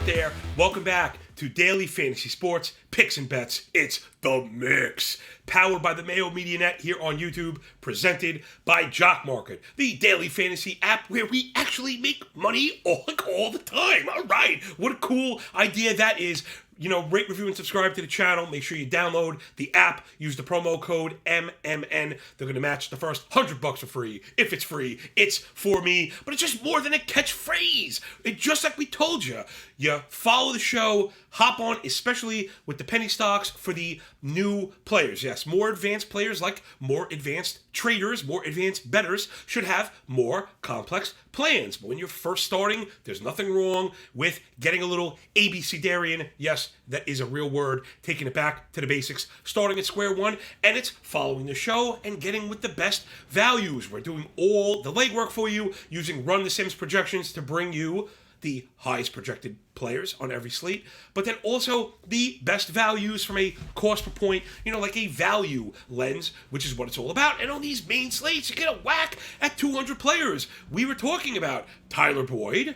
out there? Welcome back to Daily Fantasy Sports Picks and Bets. It's The Mix, powered by the Mayo Media Net here on YouTube, presented by Jock Market, the daily fantasy app where we actually make money all the time. All right, what a cool idea that is. You know, rate, review, and subscribe to the channel. Make sure you download the app. Use the promo code MMN. They're going to match the first $100 for free. If it's free, it's for me. But it's just more than a catchphrase. It's just like we told you. You follow the show, hop on, especially with the penny stocks for the new players. Yes, more advanced players like more advanced traders, more advanced bettors should have more complex plans. But when you're first starting, there's nothing wrong with getting a little ABCDarian. Yes, that is a real word. Taking it back to the basics, starting at square one, and it's following the show and getting with the best values. We're doing all the legwork for you using Run the Sims projections to bring you the highest projected players on every slate, but then also the best values from a cost per point, like a value lens, which is what it's all about. And on these main slates, you get a whack at 200 players. We were talking about Tyler Boyd.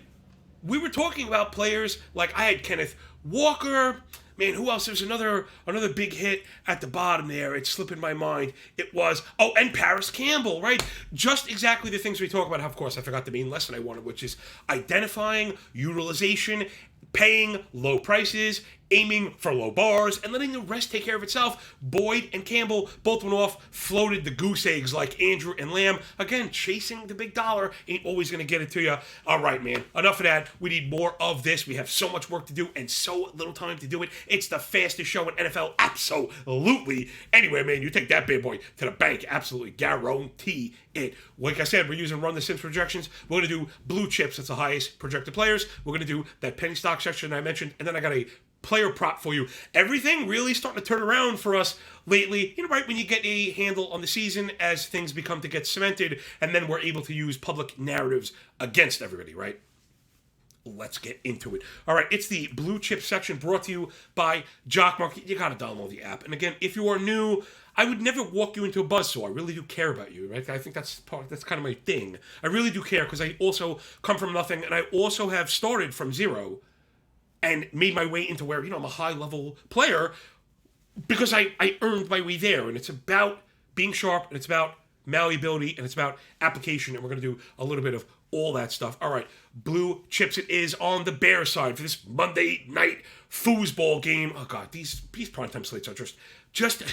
We were talking about players like I had Kenneth Walker. Man, who else? There's another big hit at the bottom there. It's slipping my mind. It was, and Paris Campbell, right? Just exactly the things we talk about. Of course, I forgot the main lesson I wanted, which is identifying utilization, paying low prices, aiming for low bars, and letting the rest take care of itself. Boyd and Campbell both went off, floated the goose eggs like Andrew and Lamb. Again, chasing the big dollar ain't always going to get it to you. All right, man, enough of that. We need more of this. We have so much work to do and so little time to do it. It's the fastest show in NFL, absolutely. Anyway, man, you take that big boy to the bank. Absolutely guarantee it. Like I said, we're using Run the Sims projections. We're going to do blue chips. That's the highest projected players. We're going to do that penny stock section I mentioned, and then I got a player prop for you. Everything really starting to turn around for us lately, right when you get a handle on the season as things become to get cemented, and then we're able to use public narratives against everybody, right? Let's get into it. All right, it's the blue chip section brought to you by Jock Market. You got to download the app. And again, if you are new, I would never walk you into a buzzsaw. I really do care about you, right? I think that's kind of my thing. I really do care because I also come from nothing, and I also have started from zero and made my way into where, I'm a high-level player because I earned my way there. And it's about being sharp, and it's about malleability, and it's about application, and we're going to do a little bit of all that stuff. All right, blue chips it is on the Bears side for this Monday night foosball game. Oh, God, these primetime slates are just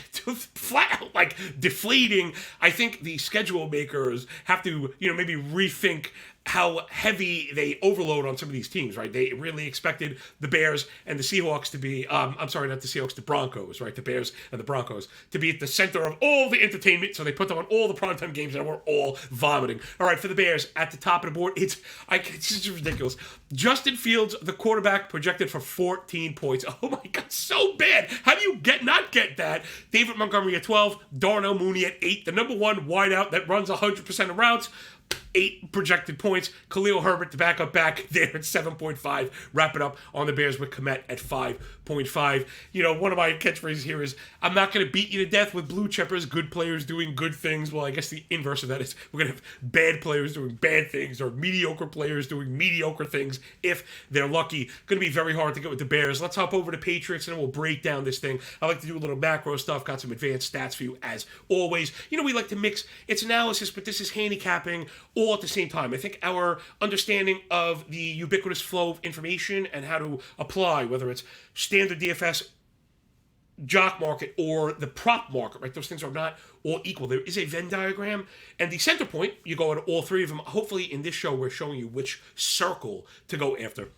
flat out, like, deflating. I think the schedule makers have to, maybe rethink how heavy they overload on some of these teams, right? They really expected the Bears and the Seahawks to be, I'm sorry, not the Seahawks, the Broncos, right? The Bears and the Broncos to be at the center of all the entertainment, so they put them on all the primetime games and we're all vomiting. All right, for the Bears, at the top of the board, it's just ridiculous. Justin Fields, the quarterback, projected for 14 points. Oh my God, so bad. How do you not get that? David Montgomery at 12, Darnell Mooney at 8, the number one wideout that runs 100% of routes, 8 projected points. Khalil Herbert, the backup back there at 7.5. Wrap it up on the Bears with Kmet at 5.5. One of my catchphrases here is, I'm not going to beat you to death with blue chippers, good players doing good things. Well, I guess the inverse of that is we're going to have bad players doing bad things or mediocre players doing mediocre things if they're lucky. Going to be very hard to get with the Bears. Let's hop over to Patriots and we'll break down this thing. I like to do a little macro stuff. Got some advanced stats for you as always. We like to mix. It's analysis, but this is handicapping all at the same time. I think our understanding of the ubiquitous flow of information and how to apply, whether it's standard DFS, Jock Market, or the prop market, right? Those things are not all equal. There is a Venn diagram, and the center point, you go at all three of them. Hopefully in this show, we're showing you which circle to go after.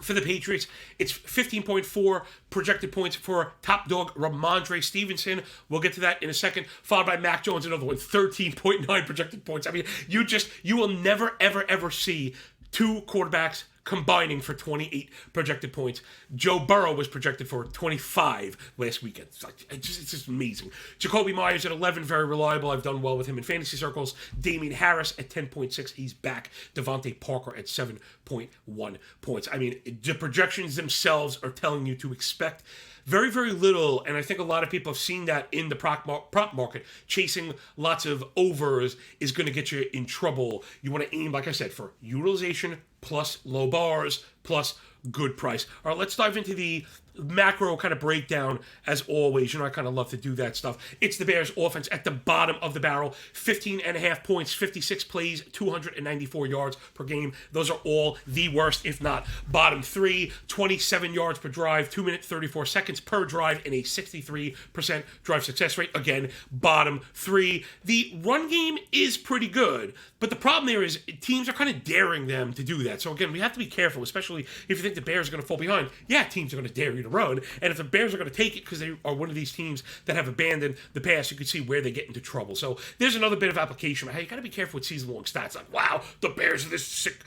For the Patriots, it's 15.4 projected points for top dog Ramondre Stevenson. We'll get to that in a second. Followed by Mac Jones, another one, 13.9 projected points. I mean, you will never, ever, ever see two quarterbacks combining for 28 projected points. Joe Burrow was projected for 25 last weekend. It's just amazing. Jacoby Myers at 11, very reliable. I've done well with him in fantasy circles. Damian Harris at 10.6, he's back. Devontae Parker at 7.1 points. I mean, the projections themselves are telling you to expect very, very little, and I think a lot of people have seen that in the prop market. Chasing lots of overs is going to get you in trouble. You want to aim, like I said, for utilization plus low bars plus good price. All right, let's dive into the macro kind of breakdown as always. I kind of love to do that stuff. It's the Bears offense at the bottom of the barrel. 15.5 points, 56 plays, 294 yards per game. Those are all the worst, if not bottom three. 27 yards per drive, 2 minutes 34 seconds per drive, and a 63% drive success rate. Again, bottom three. The run game is pretty good, but the problem there is teams are kind of daring them to do that. So again, we have to be careful, especially if you think the Bears are going to fall behind. Yeah, teams are going to dare you to run, and if the Bears are going to take it because they are one of these teams that have abandoned the pass, you can see where they get into trouble. So there's another bit of application. Hey, you got to be careful with season-long stats. Like, wow, the Bears are this sick,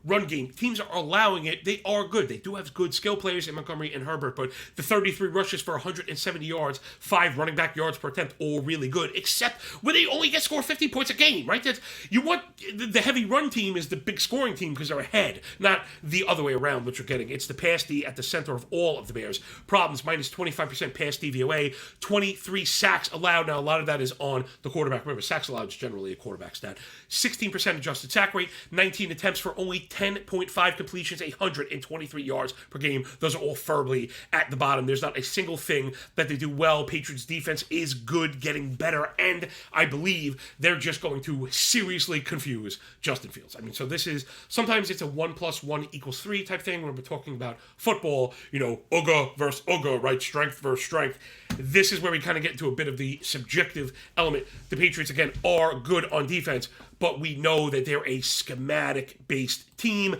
run game. Teams are allowing it. They are good. They do have good skill players in Montgomery and Herbert, but the 33 rushes for 170 yards, 5 running back yards per attempt, all really good, except when they only score 50 points a game, right? You want the heavy run team is the big scoring team because they're ahead, not the other way around, which you're getting. It's the pass D at the center of all of the Bears. Problems, minus 25% pass DVOA, 23 sacks allowed. Now, a lot of that is on the quarterback. Remember, sacks allowed is generally a quarterback stat. 16% adjusted sack rate, 19 attempts for only 10.5 completions, 123 yards per game. Those are all firmly at the bottom. There's not a single thing that they do well. Patriots defense is good, getting better, and I believe they're just going to seriously confuse Justin Fields. So this is, sometimes it's a 1 + 1 = 3 type thing when we're talking about football, Uga versus Uga, right? Strength versus strength. This is where we kind of get into a bit of the subjective element. The Patriots, again, are good on defense, but we know that they're a schematic-based team.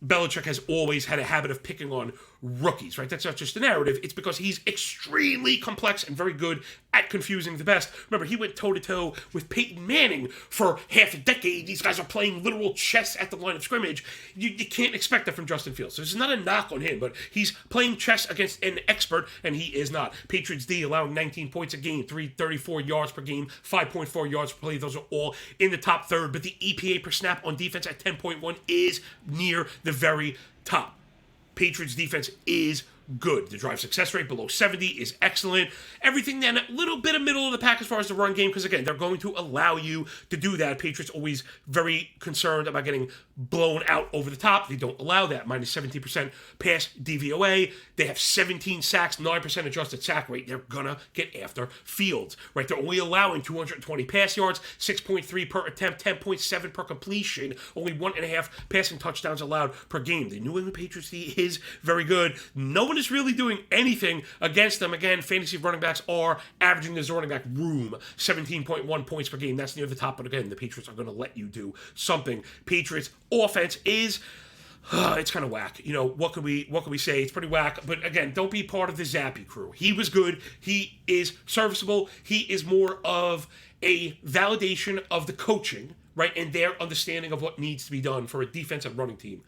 Belichick has always had a habit of picking on rookies, right? That's not just a narrative. It's because he's extremely complex and very good at confusing the best. Remember, he went toe-to-toe with Peyton Manning for half a decade. These guys are playing literal chess at the line of scrimmage. You can't expect that from Justin Fields. So this is not a knock on him, but he's playing chess against an expert, and he is not. Patriots D allowing 19 points a game, 334 yards per game, 5.4 yards per play. Those are all in the top third, but the EPA per snap on defense at 10.1 is near the very top. Patriots defense is good. The drive success rate below 70 is excellent. Everything then a little bit of middle of the pack as far as the run game, because again, they're going to allow you to do that. Patriots always very concerned about getting blown out over the top. They don't allow that. Minus 17% pass DVOA. They have 17 sacks, 9% adjusted sack rate. They're gonna get after Fields, right? They're only allowing 220 pass yards, 6.3 per attempt, 10.7 per completion, only 1.5 passing touchdowns allowed per game. The New England Patriots D is very good. No one is really doing anything against them. Again, fantasy running backs are averaging the running back room, 17.1 points per game. That's near the top, but again, the Patriots are going to let you do something. Patriots offense is it's kind of whack. What could we say? It's pretty whack. But again, don't be part of the Zappy crew. He was good. He is serviceable. He is more of a validation of the coaching, right, and their understanding of what needs to be done for a defensive running team.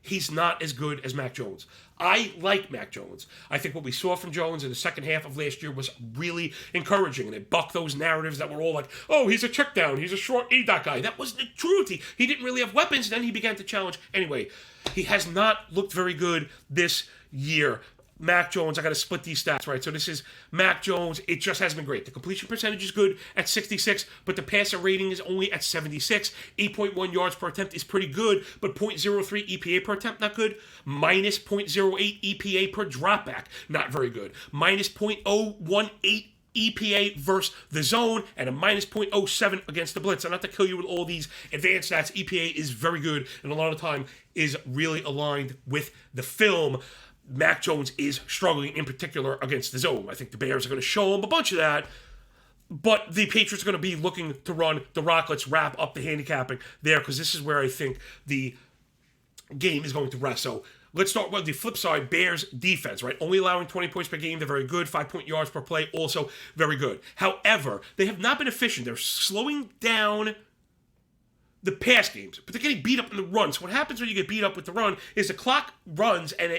He's not as good as Mac Jones. I like Mac Jones. I think what we saw from Jones in the second half of last year was really encouraging, and it bucked those narratives that were all like, oh, he's a check down, he's a short A-dot guy. That wasn't the truth. He didn't really have weapons, and then he began to challenge. Anyway, he has not looked very good this year. Mac Jones, I got to split these stats, right? So this is Mac Jones. It just hasn't been great. The completion percentage is good at 66, but the passer rating is only at 76. 8.1 yards per attempt is pretty good, but 0.03 EPA per attempt, not good. Minus 0.08 EPA per dropback, not very good. Minus 0.018 EPA versus the zone, and a minus 0.07 against the blitz. And not to kill you with all these advanced stats, EPA is very good, and a lot of time is really aligned with the film. Mac Jones is struggling in particular against the zone. I think the Bears are going to show him a bunch of that, but the Patriots are going to be looking to run the rock. Let's wrap up the handicapping there, because this is where I think the game is going to rest. So let's start with the flip side. Bears defense, right? Only allowing 20 points per game. They're very good. 5 yards per play, also very good. However, they have not been efficient. They're slowing down the pass games, but they're getting beat up in the run. So what happens when you get beat up with the run is the clock runs and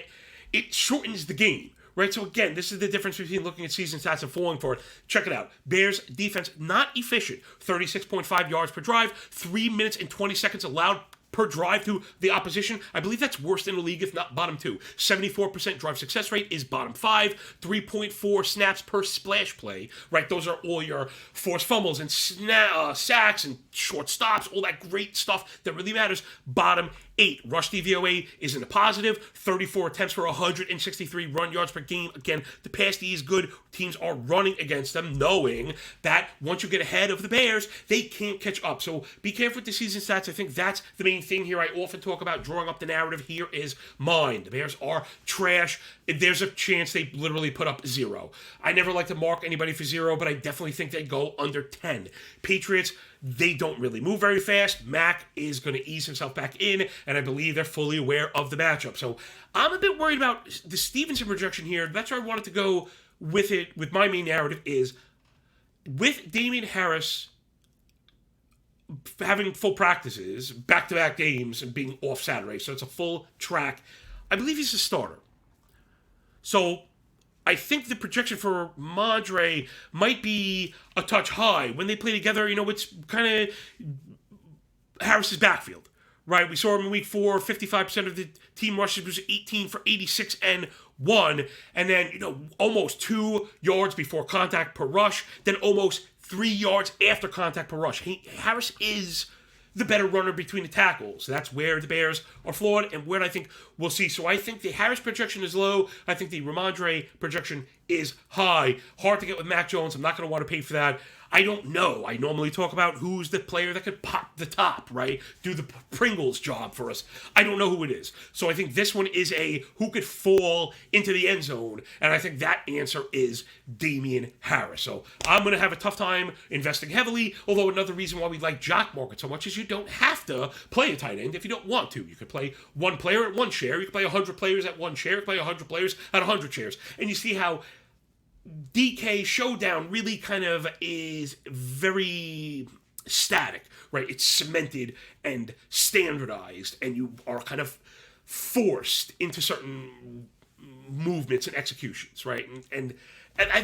it shortens the game, right? So again, this is the difference between looking at season stats and falling for it. Check it out. Bears defense, not efficient. 36.5 yards per drive, 3 minutes and 20 seconds allowed per drive to the opposition. I believe that's worst in the league, if not bottom two. 74% drive success rate is bottom 5. 3.4 snaps per splash play, right? Those are all your forced fumbles and sacks and short stops, all that great stuff that really matters. Bottom 8. Rush DVOA is in the positive. 34 attempts for 163 run yards per game. Again, the pass D is good. Teams are running against them, knowing that once you get ahead of the Bears, they can't catch up. So be careful with the season stats. I think that's the main thing here. I often talk about drawing up the narrative. Here is mine. The Bears are trash. There's a chance they literally put up 0. I never like to mark anybody for 0, but I definitely think they go under 10. Patriots, they don't really move very fast. Mac is going to ease himself back in, and I believe they're fully aware of the matchup. So I'm a bit worried about the Stevenson projection here. That's where I wanted to go with it. With my main narrative is with Damian Harris having full practices, back-to-back games, and being off Saturday, so it's a full track. I believe he's a starter. So I think the projection for Madre might be a touch high. When they play together, it's kind of Harris's backfield, right? We saw him in week 4, 55% of the team rushes was 18 for 86 and 1, and then, almost 2 yards before contact per rush, then almost 3 yards after contact per rush. Harris is the better runner between the tackles. That's where the Bears are flawed and where I think we'll see. So I think the Harris projection is low. I think the Ramondre projection is high. Hard to get with Mac Jones. I'm not going to want to pay for that. I don't know. I normally talk about who's the player that could pop the top, right? Do the Pringles job for us. I don't know who it is. So I think this one is a who could fall into the end zone. And I think that answer is Damian Harris. So I'm going to have a tough time investing heavily. Although another reason why we like Jock market so much is you don't have to play a tight end if you don't want to. You could play one player at one share. You could play 100 players at one share. You could play 100 players at 100 shares. And you see how DK Showdown really kind of is very static, right? It's cemented and standardized, and you are kind of forced into certain movements and executions, right? And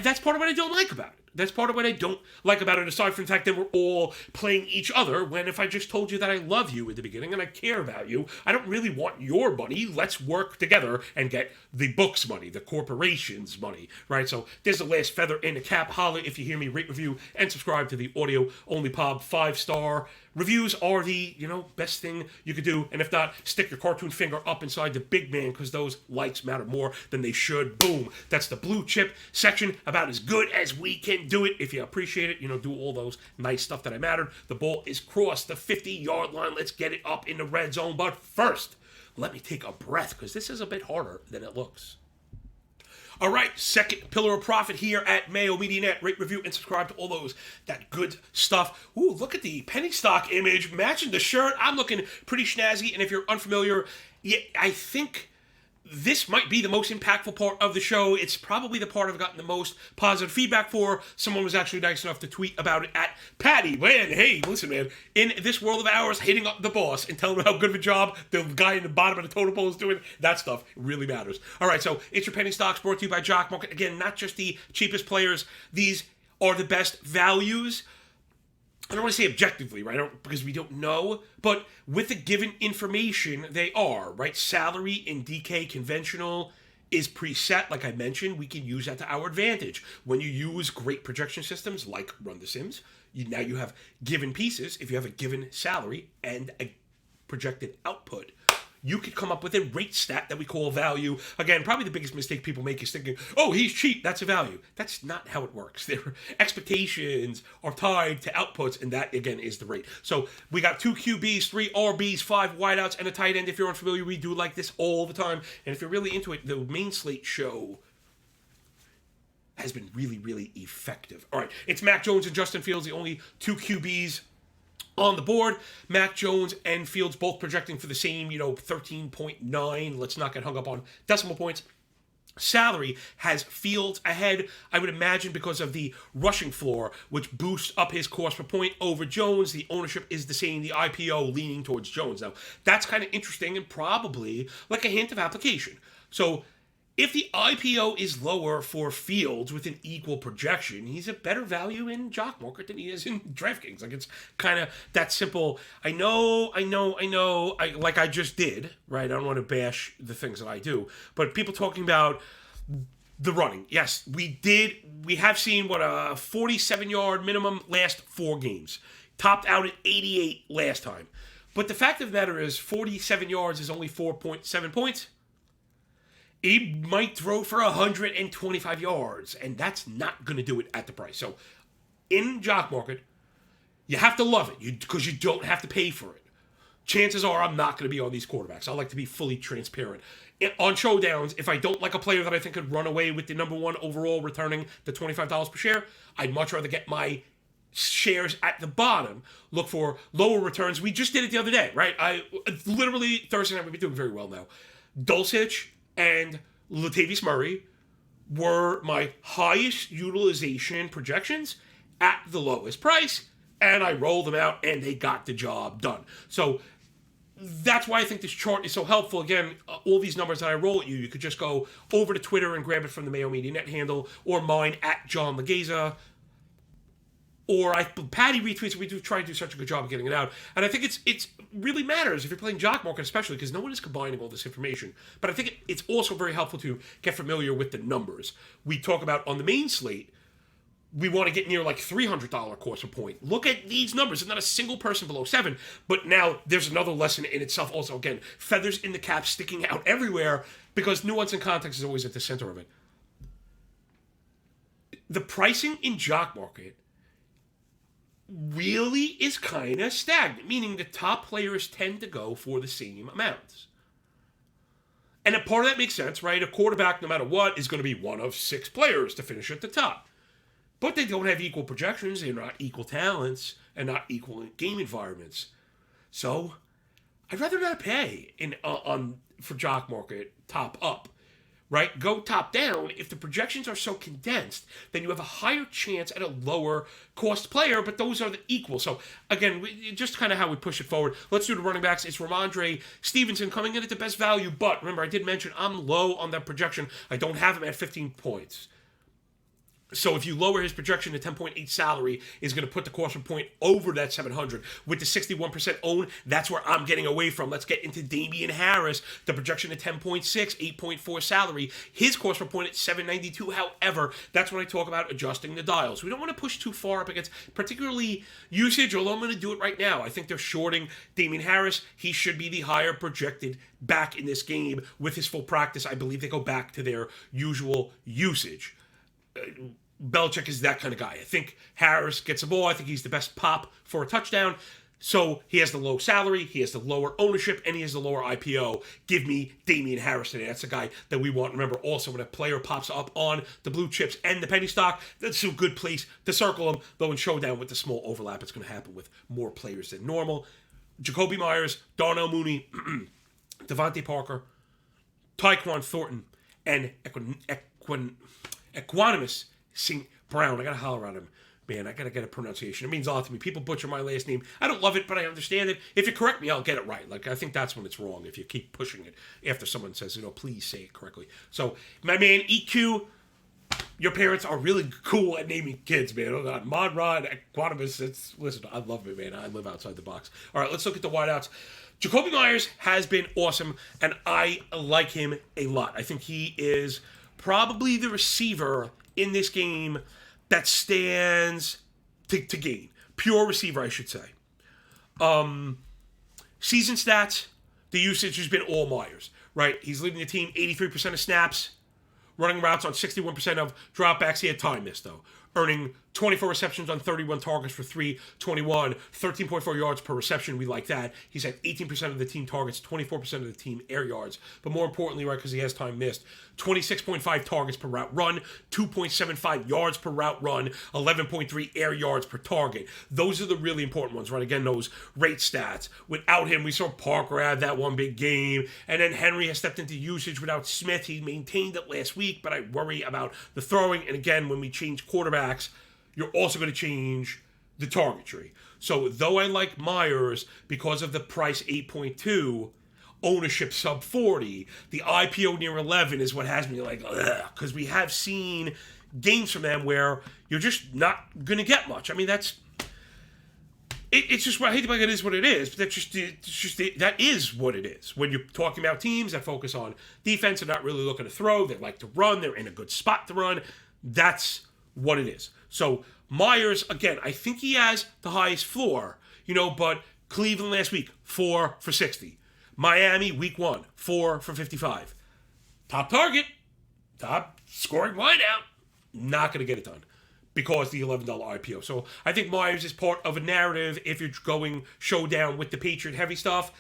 that's part of what I don't like about it. That's part of what I don't like about it, aside from the fact that we're all playing each other, when if I just told you that I love you at the beginning and I care about you, I don't really want your money. Let's work together and get the book's money, the corporation's money, right? So there's the last feather in the cap. Holla if you hear me, rate, review, and subscribe to the audio-only pod. 5-star reviews are the, best thing you could do. And if not, stick your cartoon finger up inside the big man, because those likes matter more than they should. Boom. That's the blue chip section, about as good as we can do it. If you appreciate it, do all those nice stuff that I mattered. The ball is crossed the 50-yard line. Let's get it up in the red zone. But first, let me take a breath, because this is a bit harder than it looks. All right, second pillar of profit here at Mayo Media Net. Rate, review, and subscribe to all that good stuff. Ooh, look at the penny stock image matching the shirt. I'm looking pretty snazzy, and if you're unfamiliar, I think this might be the most impactful part of the show. It's probably the part I've gotten the most positive feedback for. Someone was actually nice enough to tweet about it at Patty. Man, hey, listen, man. In this world of ours, hitting up the boss and telling him how good of a job the guy in the bottom of the totem pole is doing, that stuff really matters. All right, so it's your penny stocks brought to you by Jock Market. Again, not just the cheapest players. These are the best values. I don't want to say objectively, right? Because we don't know, but with the given information, they are, right? Salary in DK conventional is preset, like I mentioned. We can use that to our advantage. When you use great projection systems like Run the Sims, now you have given pieces. If you have a given salary and a projected output, you could come up with a rate stat that we call value. Again, probably the biggest mistake people make is thinking, oh, he's cheap, that's a value. That's not how it works. Their expectations are tied to outputs, and that, again, is the rate. So we got 2 QBs, 3 RBs, 5 wideouts, and a tight end. If you're unfamiliar, we do like this all the time. And if you're really into it, the main slate show has been really, really effective. All right, it's Mac Jones and Justin Fields, the only 2 QBs on the board. Mac Jones and Fields both projecting for the same, 13.9. Let's not get hung up on decimal points. Salary has Fields ahead, I would imagine, because of the rushing floor, which boosts up his cost per point over Jones. The ownership is the same, the IPO leaning towards Jones. Now, that's kind of interesting and probably like a hint of application. So if the IPO is lower for Fields with an equal projection, he's a better value in Jock Market than he is in DraftKings. Like, it's kind of that simple. I know, like I just did, right? I don't want to bash the things that I do, but people talking about the running. Yes, we have seen, a 47-yard minimum last 4 games. Topped out at 88 last time. But the fact of the matter is, 47 yards is only 4.7 points. He might throw for 125 yards, and that's not going to do it at the price. So, in Jock Market, you have to love it because you don't have to pay for it. Chances are I'm not going to be on these quarterbacks. I like to be fully transparent. On showdowns, if I don't like a player that I think could run away with the number one overall returning the $25 per share, I'd much rather get my shares at the bottom, look for lower returns. We just did it the other day, right? I literally, Thursday night, we've been doing very well now. Dulcich and Latavius Murray were my highest utilization projections at the lowest price, and I rolled them out, and they got the job done. So that's why I think this chart is so helpful. Again, all these numbers that I roll at you, you could just go over to Twitter and grab it from the Mayo Media Net handle, or mine at John Laghezza. Or Patty retweets. We do try to do such a good job of getting it out, and I think it's really matters if you're playing Jock Market, especially because no one is combining all this information. But I think it's also very helpful to get familiar with the numbers. We talk about on the main slate, we want to get near like $300 course per point. Look at these numbers. There's not a single person below 7. But now there's another lesson in itself. Also, again, feathers in the cap sticking out everywhere because nuance and context is always at the center of it. The pricing in Jock Market really is kind of stagnant, meaning the top players tend to go for the same amounts. And a part of that makes sense, right? A quarterback, no matter what, is going to be one of 6 players to finish at the top. But they don't have equal projections, they're not equal talents, and not equal game environments. So, I'd rather not pay for Jock Market top up. Right? Go top down. If the projections are so condensed, then you have a higher chance at a lower cost player, but those are the equal. So, again, just kind of how we push it forward. Let's do the running backs. It's Ramondre Stevenson coming in at the best value, but remember, I did mention I'm low on that projection. I don't have him at 15 points. So if you lower his projection to 10.8 salary, is going to put the cost per point over that 700. With the 61% own, that's where I'm getting away from. Let's get into Damian Harris. The projection at 10.6, 8.4 salary. His cost per point at 792. However, that's when I talk about adjusting the dials. We don't want to push too far up against particularly usage, although I'm going to do it right now. I think they're shorting Damian Harris. He should be the higher projected back in this game. With his full practice, I believe they go back to their usual usage. Belichick is that kind of guy. I think Harris gets the ball. I think he's the best pop for a touchdown. So he has the low salary, he has the lower ownership, and he has the lower IPO. Give me Damian Harris today. That's a guy that we want. Remember, also when a player pops up on the blue chips and the penny stock, that's a good place to circle him. Though in showdown with the small overlap, it's going to happen with more players than normal. Jacoby Myers, Darnell Mooney, Devontae Parker, Tyquan Thornton, and Equanimous St. Brown. I gotta holler at him. Man, I gotta get a pronunciation. It means a lot to me. People butcher my last name. I don't love it, but I understand it. If you correct me, I'll get it right. Like, I think that's when it's wrong, if you keep pushing it after someone says, please say it correctly. So, my man, EQ, your parents are really cool at naming kids, man. Monrod, Equanimous, listen, I love it, man. I live outside the box. All right, let's look at the wideouts. Jacoby Myers has been awesome, and I like him a lot. I think he is probably the receiver in this game that stands to gain. Pure receiver, I should say. Season stats, the usage has been all Myers, right? He's leading the team 83% of snaps, running routes on 61% of dropbacks. He had time missed, though. Earning 24 receptions on 31 targets for 321, 13.4 yards per reception. We like that. He's had 18% of the team targets, 24% of the team air yards. But more importantly, right, because he has time missed, 26.5 targets per route run, 2.75 yards per route run, 11.3 air yards per target. Those are the really important ones, right? Again, those rate stats. Without him, we saw Parker have that one big game, and then Henry has stepped into usage without Smith. He maintained it last week, but I worry about the throwing. And again, when we change quarterbacks, you're also going to change the target tree. So though I like Myers because of the price 8.2, ownership sub 40, the IPO near 11 is what has me like, because we have seen games from them where you're just not going to get much. I mean, it's just, I hate to be like it is what it is, but that is what it is. When you're talking about teams that focus on defense and not really looking to throw, they like to run, they're in a good spot to run, that's what it is. So Myers, again, I think he has the highest floor, but Cleveland last week, 4 for 60. Miami, week 1, 4 for 55. Top target, top scoring wideout, not going to get it done because the $11 IPO. So I think Myers is part of a narrative if you're going showdown with the Patriot heavy stuff.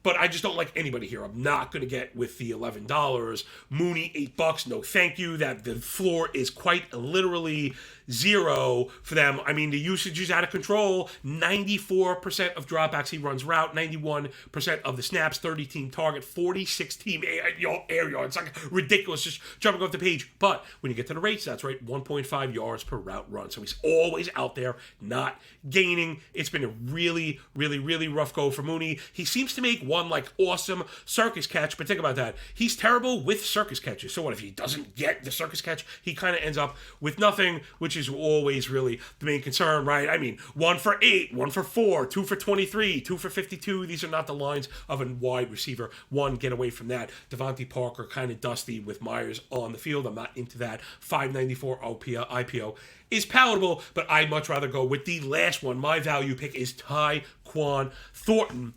But I just don't like anybody here. I'm not going to get with the $11. Mooney, $8. No thank you. That the floor is quite literally zero for them. I mean, the usage is out of control. 94% of dropbacks he runs route. 91% of the snaps. 30-team target. 46-team air yards. It's like ridiculous just jumping off the page. But when you get to the rate stats, right, 1.5 yards per route run. So he's always out there not gaining. It's been a really, really, really rough go for Mooney. He seems to make one like awesome circus catch, but think about that. He's terrible with circus catches. So what if he doesn't get the circus catch? He kind of ends up with nothing, which is always really the main concern, right? I mean, 1 for 8, 1 for 4, 2 for 23, 2 for 52. These are not the lines of a wide receiver. One, get away from that. Devontae Parker kind of dusty with Myers on the field. I'm not into that. 594 IPO is palatable, but I'd much rather go with the last one. My value pick is Tyquan Thornton.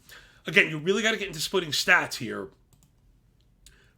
Again, you really got to get into splitting stats here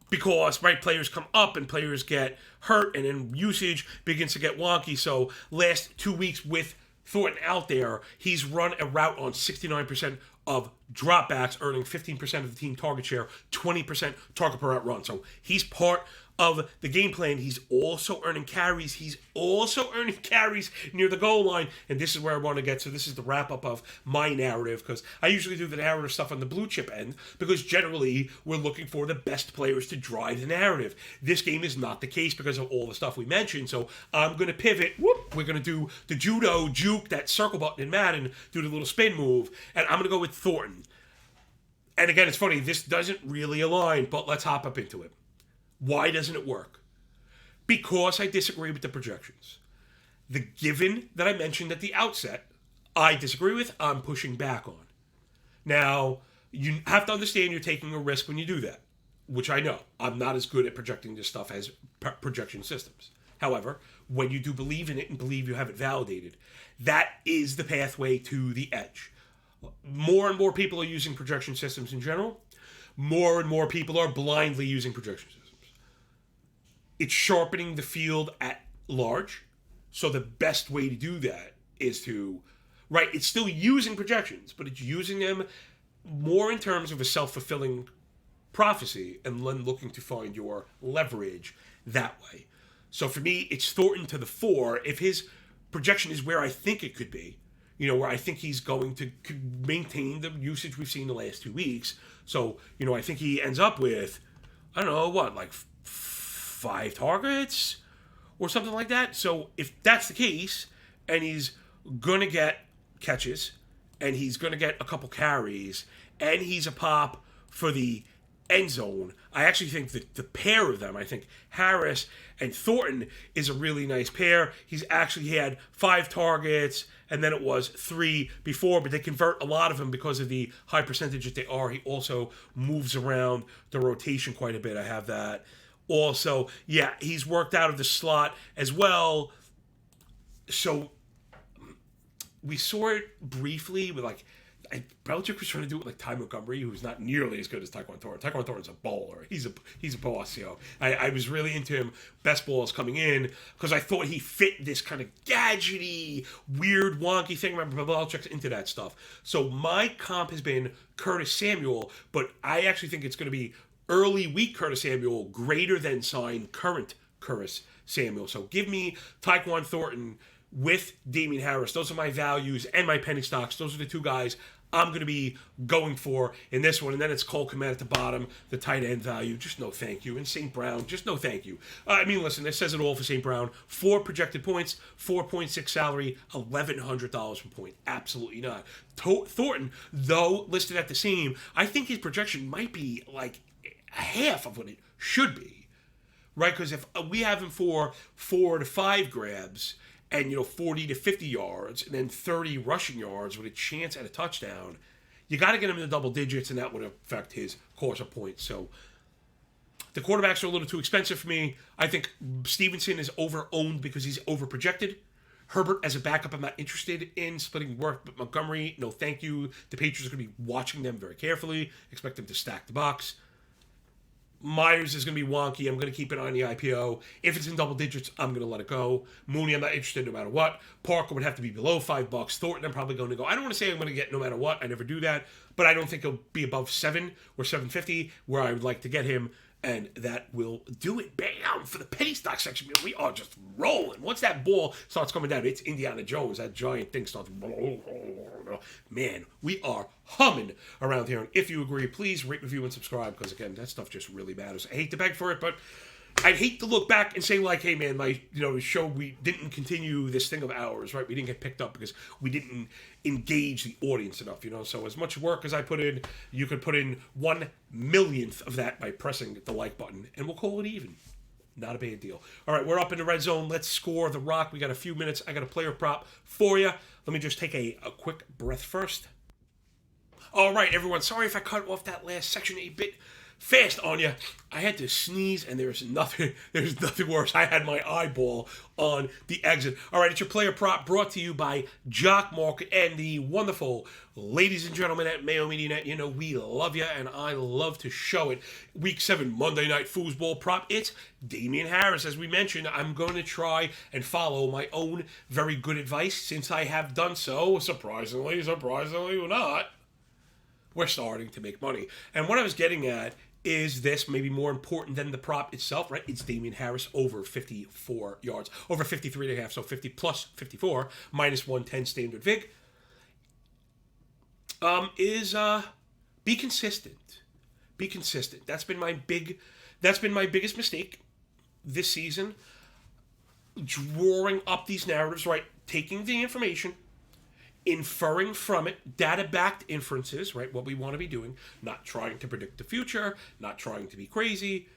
because, right, players come up and players get hurt and then usage begins to get wonky. So last 2 weeks with Thornton out there, he's run a route on 69% of dropbacks, earning 15% of the team target share, 20% target per route run. So he's part of the game plan. He's also earning carries. He's also earning carries near the goal line. And this is where I want to get. So this is the wrap up of my narrative, because I usually do the narrative stuff on the blue chip end, because generally we're looking for the best players to drive the narrative. This game is not the case because of all the stuff we mentioned. So I'm going to pivot. We're going to do the judo juke, that circle button in Madden, do the little spin move. And I'm going to go with Thornton. And again, it's funny, this doesn't really align, but let's hop up into it. Why doesn't it work? Because I disagree with the projections. The given that I mentioned at the outset, I disagree with, I'm pushing back on. Now, you have to understand you're taking a risk when you do that, which I know. I'm not as good at projecting this stuff as projection systems. However, when you do believe in it and believe you have it validated, that is the pathway to the edge. More and more people are using projection systems in general. More and more people are blindly using projection systems. It's sharpening the field at large. So the best way to do that is to, right, it's still using projections, but it's using them more in terms of a self-fulfilling prophecy and then looking to find your leverage that way. So for me, it's Thornton to the 4. If his projection is where I think it could be, you know, where I think he's going to maintain the usage we've seen the last 2 weeks. So, you know, I think he ends up with, I don't know, what, like 5 targets or something like that. So if that's the case, and he's going to get catches, and he's going to get a couple carries, and he's a pop for the end zone, I actually think that the pair of them, I think Harris and Thornton is a really nice pair. He's actually had 5 targets, and then it was 3 before, but they convert a lot of them because of the high percentage that they are. He also moves around the rotation quite a bit. I have that. Also, yeah, he's worked out of the slot as well. So we saw it briefly with, like, Belichick was trying to do it with, like, Ty Montgomery, who's not nearly as good as Tyquan Thornton. Tyquan Thornton's a baller. He's a boss, you know. I was really into him, best balls coming in, because I thought he fit this kind of gadgety, weird, wonky thing. Remember, Belichick's into that stuff. So my comp has been Curtis Samuel, but I actually think it's going to be early week Curtis Samuel greater than sign current Curtis Samuel. So give me Tyquan Thornton with Damian Harris. Those are my values and my penny stocks. Those are the 2 guys I'm going to be going for in this one. And then it's Cole Kmet at the bottom, the tight end value. Just no thank you. And St. Brown, just no thank you. I mean, listen, this says it all for St. Brown. 4 projected points, 4.6 salary, $1,100 per point. Absolutely not. Thornton, though listed at the same, I think his projection might be like half of what it should be, right? Because if we have him for 4 to 5 grabs and, you know, 40 to 50 yards and then 30 rushing yards with a chance at a touchdown, you got to get him in the double digits, and that would affect his course of points. So the quarterbacks are a little too expensive for me. I think Stevenson is over-owned because he's over-projected. Herbert as a backup, I'm not interested in splitting work, but Montgomery, no thank you. The Patriots are going to be watching them very carefully. Expect them to stack the box. Myers is going to be wonky. I'm going to keep an eye on the IPO. If it's in double digits, I'm going to let it go. Mooney, I'm not interested no matter what. Parker would have to be below $5. Thornton, I'm probably going to go. I don't want to say I'm going to get no matter what. I never do that. But I don't think he'll be above 7 or 750, where I would like to get him. And that will do it. Bam! For the penny stock section, we are just rolling. Once that ball starts coming down, it's Indiana Jones. That giant thing starts. Man, we are humming around here. And if you agree, please rate, review, and subscribe, because, again, that stuff just really matters. I hate to beg for it, but I'd hate to look back and say, like, hey, man, my show, we didn't continue this thing of ours, right? We didn't get picked up because we didn't engage the audience enough, So as much work as I put in, you could put in 1/1,000,000th of that by pressing the like button, and we'll call it even. Not a bad deal. All right, we're up in the red zone. Let's score the rock. We got a few minutes. I got a player prop for you. Let me just take a quick breath first. All right, everyone. Sorry if I cut off that last section a bit fast on you. I had to sneeze, and there's nothing worse. I had my eyeball on the exit. All right, it's your player prop brought to you by Jock Market and the wonderful ladies and gentlemen at Mayo Media Net. We love you, and I love to show it. Week 7 Monday Night Foosball prop. It's Damian Harris. As we mentioned, I'm going to try and follow my own very good advice, since I have done so, surprisingly or not. We're starting to make money. And what I was getting at is this maybe more important than the prop itself, right? It's Damian Harris over 54 yards, over 53.5, so 50 plus 54, minus 110 standard VIG. Be consistent. Be consistent. That's been my biggest mistake this season. Drawing up these narratives, right? Taking the information, inferring from it, data-backed inferences, right? What we want to be doing, not trying to predict the future, not trying to be crazy,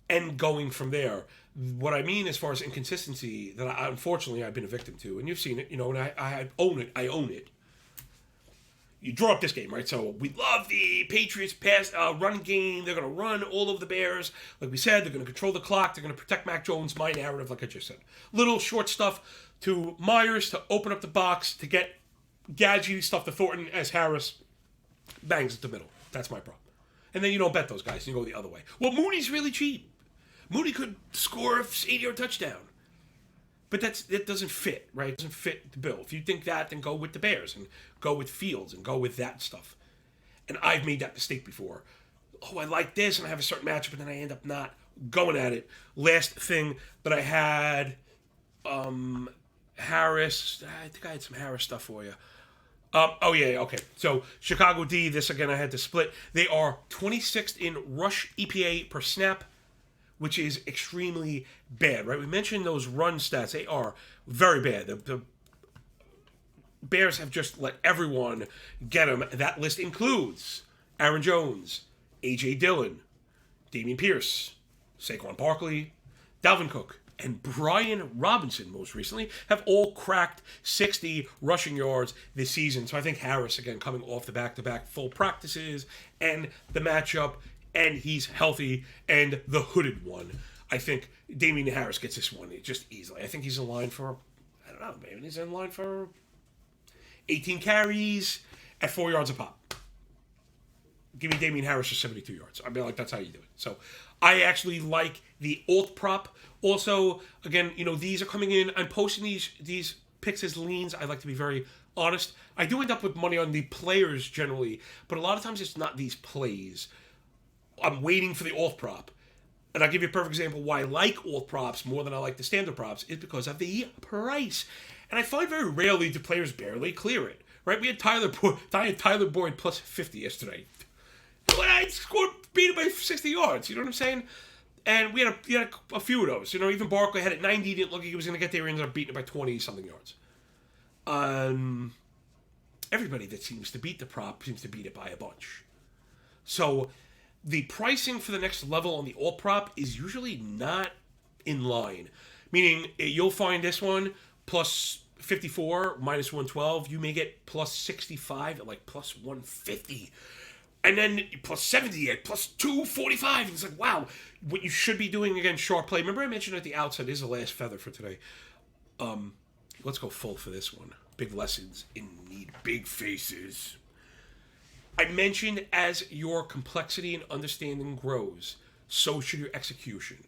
and going from there. What I mean as far as inconsistency that unfortunately I've been a victim to, and you've seen it, and I own it. You draw up this game, right? So we love the Patriots run game. They're going to run all over the Bears. Like we said, they're going to control the clock. They're going to protect Mac Jones. My narrative, like I just said. Little short stuff to Myers to open up the box to get gadgety stuff to Thornton as Harris bangs at the middle. That's my problem. And then you don't bet those guys. You go the other way. Well, Mooney's really cheap. Mooney could score an 80-yard touchdown. But it doesn't fit, right? It doesn't fit the bill. If you think that, then go with the Bears and go with Fields and go with that stuff. And I've made that mistake before. Oh, I like this, and I have a certain matchup, and then I end up not going at it. Last thing that I had, Harris. I think I had some Harris stuff for you. Okay. So Chicago D, this again I had to split. They are 26th in rush EPA per snap, which is extremely bad, right? We mentioned those run stats. They are very bad. The Bears have just let everyone get them. That list includes Aaron Jones, A.J. Dillon, Dameon Pierce, Saquon Barkley, Dalvin Cook, and Brian Robinson, most recently, have all cracked 60 rushing yards this season. So I think Harris, again, coming off the back-to-back full practices and the matchup, and he's healthy, and the hooded one. I think Damian Harris gets this one just easily. I think he's in line for, I don't know, maybe he's in line for 18 carries at 4 yards a pop. Give me Damian Harris for 72 yards. I mean, like, that's how you do it. So I actually like the alt prop. Also, again, these are coming in. I'm posting these picks as leans. I like to be very honest. I do end up with money on the players generally, but a lot of times it's not these plays. I'm waiting for the alt prop. And I'll give you a perfect example why I like alt props more than I like the standard props is because of the price. And I find very rarely do players barely clear it. Right? We had Tyler Boyd plus 50 yesterday. I scored, beat him by 60 yards. You know what I'm saying? And we had a few of those. Even Barkley had it 90. Didn't look like he was going to get there. He ended up beating it by 20-something yards. Everybody that seems to beat the prop seems to beat it by a bunch. So the pricing for the next level on the alt prop is usually not in line. Meaning, you'll find this one plus 54, minus 112. You may get plus 65 at like plus 150. And then plus 70 at plus 245. And it's like, wow, what you should be doing against sharp play. Remember I mentioned at the outset, this is the last feather for today. Let's go full for this one. Big lessons in need big faces. I mentioned as your complexity and understanding grows, so should your execution.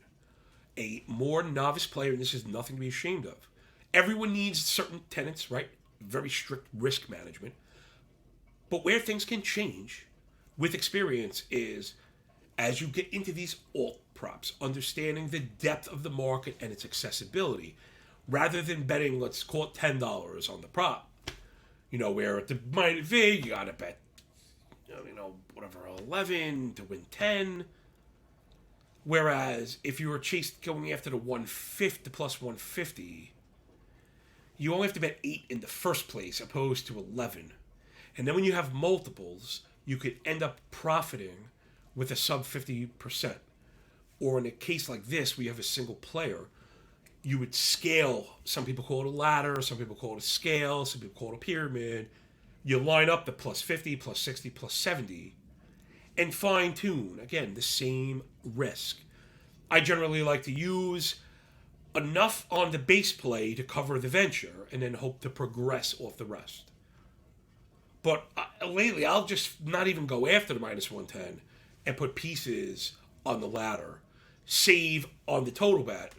A more novice player, and this is nothing to be ashamed of. Everyone needs certain tenets, right? Very strict risk management. But where things can change with experience is as you get into these alt props, understanding the depth of the market and its accessibility, rather than betting, let's call it $10 on the prop. Where at the minor vig, you gotta bet, whatever, 11 to win 10. Whereas if you were chased going after the 150, the plus 150, you only have to bet 8 in the first place opposed to 11. And then when you have multiples, you could end up profiting with a sub 50%. Or in a case like this, where you have a single player, you would scale. Some people call it a ladder, some people call it a scale, some people call it a pyramid. You line up the plus 50, plus 60, plus 70, and fine tune, again, the same risk. I generally like to use enough on the base play to cover the venture and then hope to progress off the rest. But lately, I'll just not even go after the minus 110 and put pieces on the ladder, save on the total bet,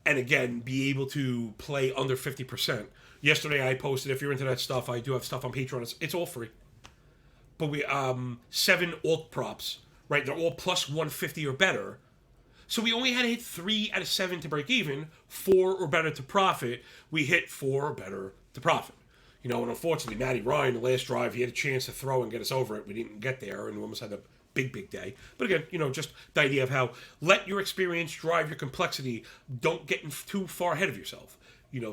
and again, be able to play under 50%. Yesterday, I posted, if you're into that stuff, I do have stuff on Patreon. It's all free. But we 7 alt props, right? They're all plus 150 or better. So we only had to hit 3 out of 7 to break even, 4 or better to profit. We hit 4 or better to profit. And unfortunately, Matty Ryan, the last drive, he had a chance to throw and get us over it. We didn't get there, and we almost had a big day. But again, just the idea of how let your experience drive your complexity. Don't get too far ahead of yourself.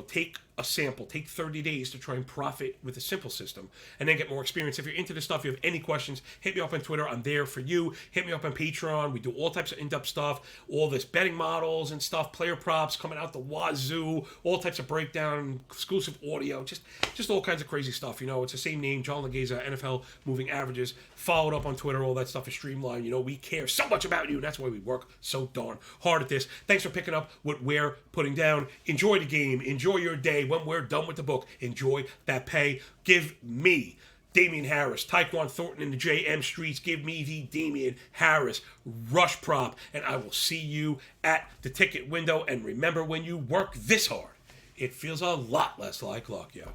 Take a sample, take 30 days to try and profit with a simple system, and then get more experience. If you're into this stuff, you have any questions, hit me up on Twitter. I'm there for you. Hit me up on Patreon. We do all types of in-depth stuff, all this betting models and stuff, player props coming out the wazoo, all types of breakdown, exclusive audio, just all kinds of crazy stuff. It's the same name, John Laghezza, NFL Moving Averages. Followed up on Twitter. All that stuff is streamlined. We care so much about you, and that's why we work so darn hard at this. Thanks for picking up what we're putting down. Enjoy the game. Enjoy your day. When we're done with the book, enjoy that pay. Give me Damian Harris, Tyquan Thornton in the JM streets. Give me the Damian Harris rush prop, and I will see you at the ticket window. And remember, when you work this hard, it feels a lot less like luck, yo.